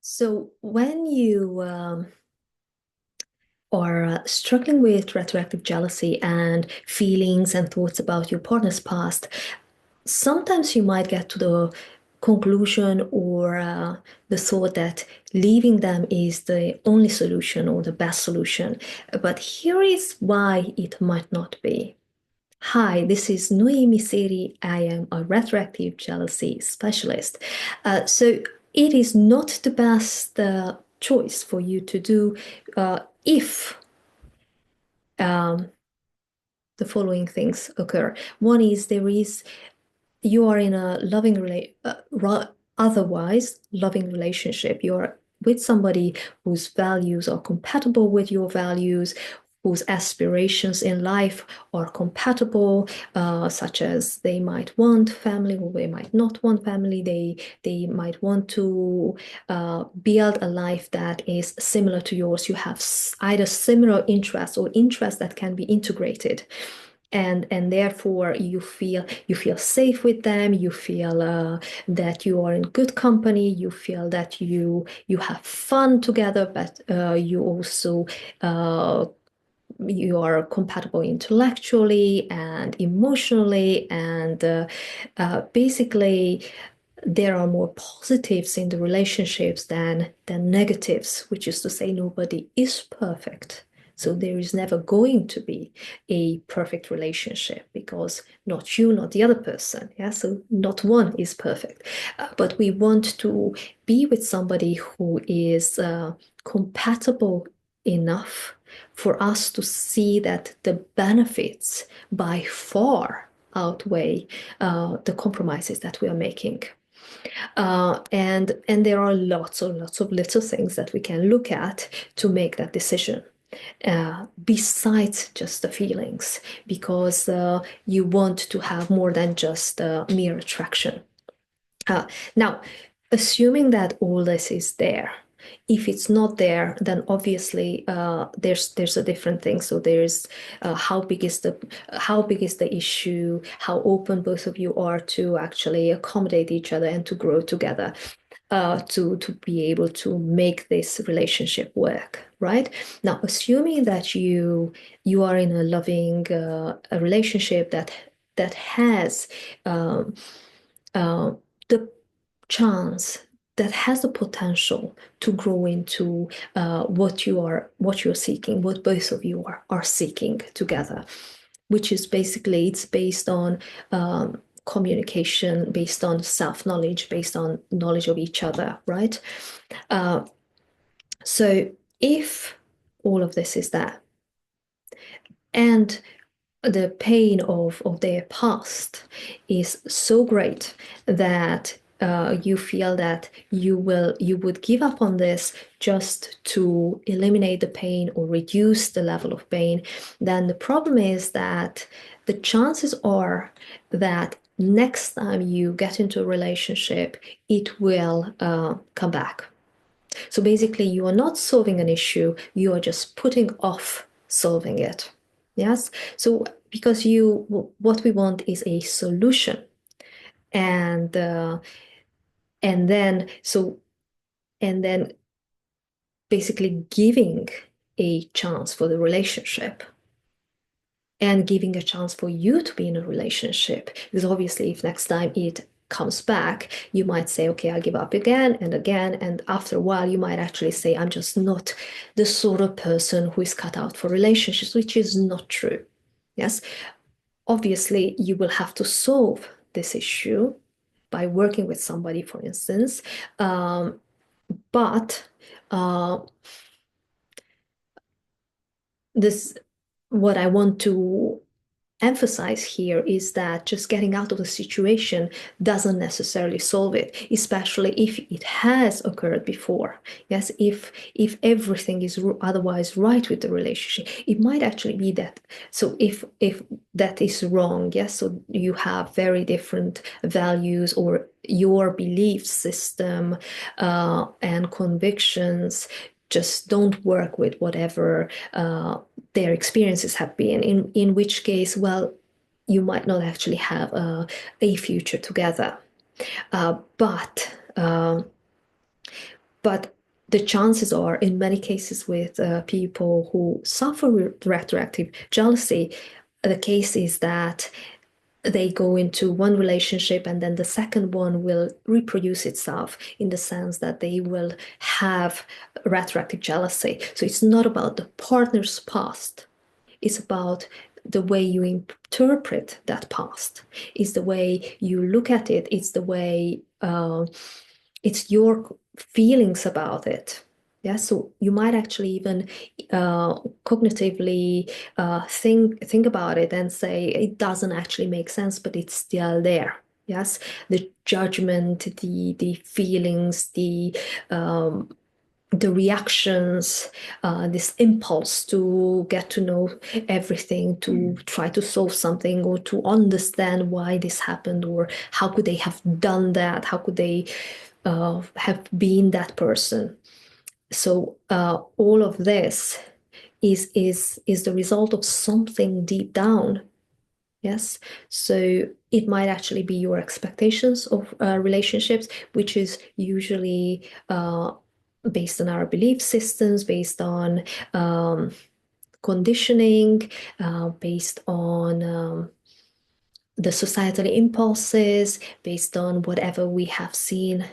So when you are struggling with retroactive jealousy and feelings and thoughts about your partner's past, sometimes you might get to the conclusion or the thought that leaving them is the only solution or the best solution. But here is why it might not be. Hi, this is Noemi Seri. I am a retroactive jealousy specialist. So it is not the best choice for you to do if um, the following things occur. One is you are in a otherwise loving relationship. You're with somebody whose values are compatible with your values, whose aspirations in life are compatible, such as they might want family or they might not want family. They might want to build a life that is similar to yours. You have either similar interests or interests that can be integrated, and therefore you feel safe with them. You feel that you are in good company. You feel that you have fun together, but you also you are compatible intellectually and emotionally, and basically there are more positives in the relationships than negatives, which is to say nobody is perfect. So there is never going to be a perfect relationship because not you, not the other person. Yeah, so not one is perfect. But we want to be with somebody who is compatible enough for us to see that the benefits by far outweigh the compromises that we are making. And there are lots of little things that we can look at to make that decision. Besides just the feelings, because you want to have more than just mere attraction. Uh, Now, assuming that all this is there, if it's not there, then obviously there's a different thing. So there's how big is the issue, how open both of you are to actually accommodate each other and to grow together, to be able to make this relationship work, right? Now, assuming that you are in a loving a relationship that has um, uh, the chance, that has the potential to grow into what you're seeking, what both of you are seeking together, which is basically it's based on communication, based on self-knowledge, based on knowledge of each other, right? Uh, so if all of this is there, and the pain of their past is so great that you feel that you would give up on this just to eliminate the pain or reduce the level of pain, then the problem is that the chances are that next time you get into a relationship, it will come back. So basically, you are not solving an issue, you are just putting off solving it. Yes. So because what we want is a solution, and and then so and then basically giving a chance for the relationship and giving a chance for you to be in a relationship. Because obviously, if next time it comes back, you might say, okay, I'll give up again and again. And after a while, you might actually say, I'm just not the sort of person who is cut out for relationships, which is not true. Yes. Obviously, you will have to solve this issue by working with somebody, for instance. But uh, this, what I want to emphasize here is that just getting out of the situation doesn't necessarily solve it, especially if it has occurred before. Yes, if everything is otherwise right with the relationship, it might actually be that. So if that is wrong, yes, so you have very different values or your belief system and convictions just don't work with whatever their experiences have been, in which case, well, you might not actually have a future together. Uh, but uh, but the chances are, in many cases with people who suffer retroactive jealousy, the case is that they go into one relationship and then the second one will reproduce itself in the sense that they will have retroactive jealousy. So it's not about the partner's past, it's about the way you interpret that past, it's the way you look at it, it's the way it's your feelings about it. Yeah, so you might actually even cognitively think about it and say it doesn't actually make sense, but it's still there. Yes, the judgment, the feelings, the reactions, this impulse to get to know everything, to try to solve something, or to understand why this happened, or how could they have done that? How could they have been that person? So all of this is the result of something deep down. Yes. So it might actually be your expectations of relationships, which is usually based on our belief systems, based on conditioning, based on the societal impulses, based on whatever we have seen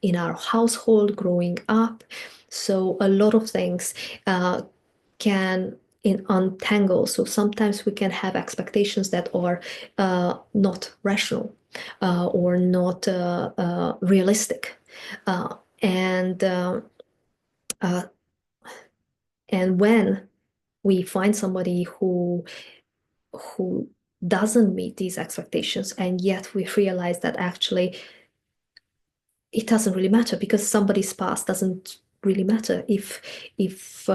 in our household growing up. So a lot of things can untangle. So sometimes we can have expectations that are not rational or not realistic. Uh, and uh, and when we find somebody who doesn't meet these expectations, and yet we realize that actually it doesn't really matter because somebody's past doesn't really matter if if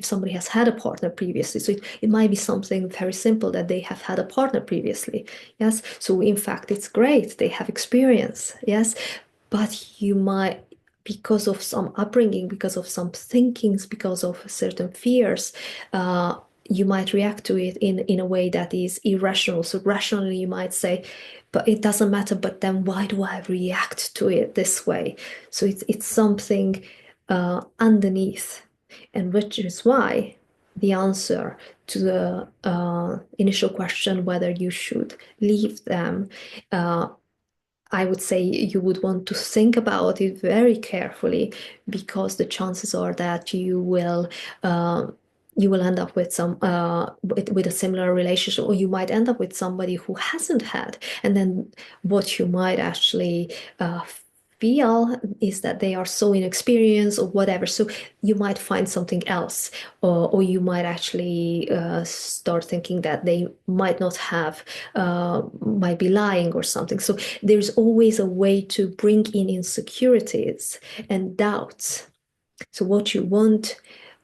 somebody has had a partner previously. So it might be something very simple that they have had a partner previously. Yes. So in fact, it's great. They have experience. Yes. But you might, because of some upbringing, because of some thinkings, because of certain fears, you might react to it in a way that is irrational. So rationally, you might say, but it doesn't matter. But then why do I react to it this way? So it's something underneath, and which is why the answer to the initial question whether you should leave them, I would say you would want to think about it very carefully because the chances are that you will end up with with a similar relationship, or you might end up with somebody who hasn't had. And then what you might actually feel is that they are so inexperienced or whatever. So you might find something else, or you might actually start thinking that they might not have, might be lying or something. So there's always a way to bring in insecurities and doubts. So what you want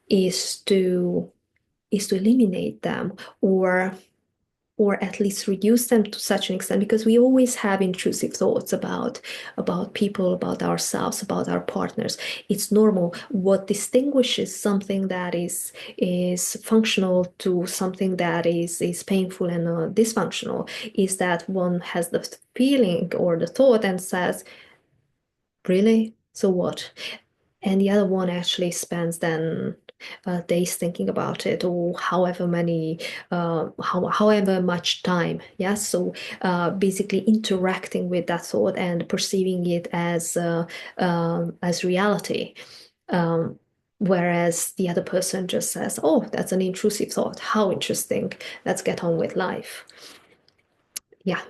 is to eliminate them, or at least reduce them to such an extent, because we always have intrusive thoughts about people, about ourselves, about our partners. It's normal. What distinguishes something that is functional to something that is painful and dysfunctional is that one has the feeling or the thought and says, really? So what? And the other one actually spends then days thinking about it, or however much time. Yeah, so basically interacting with that thought and perceiving it as reality. Um, Whereas the other person just says, "Oh, that's an intrusive thought. How interesting. Let's get on with life." Yeah.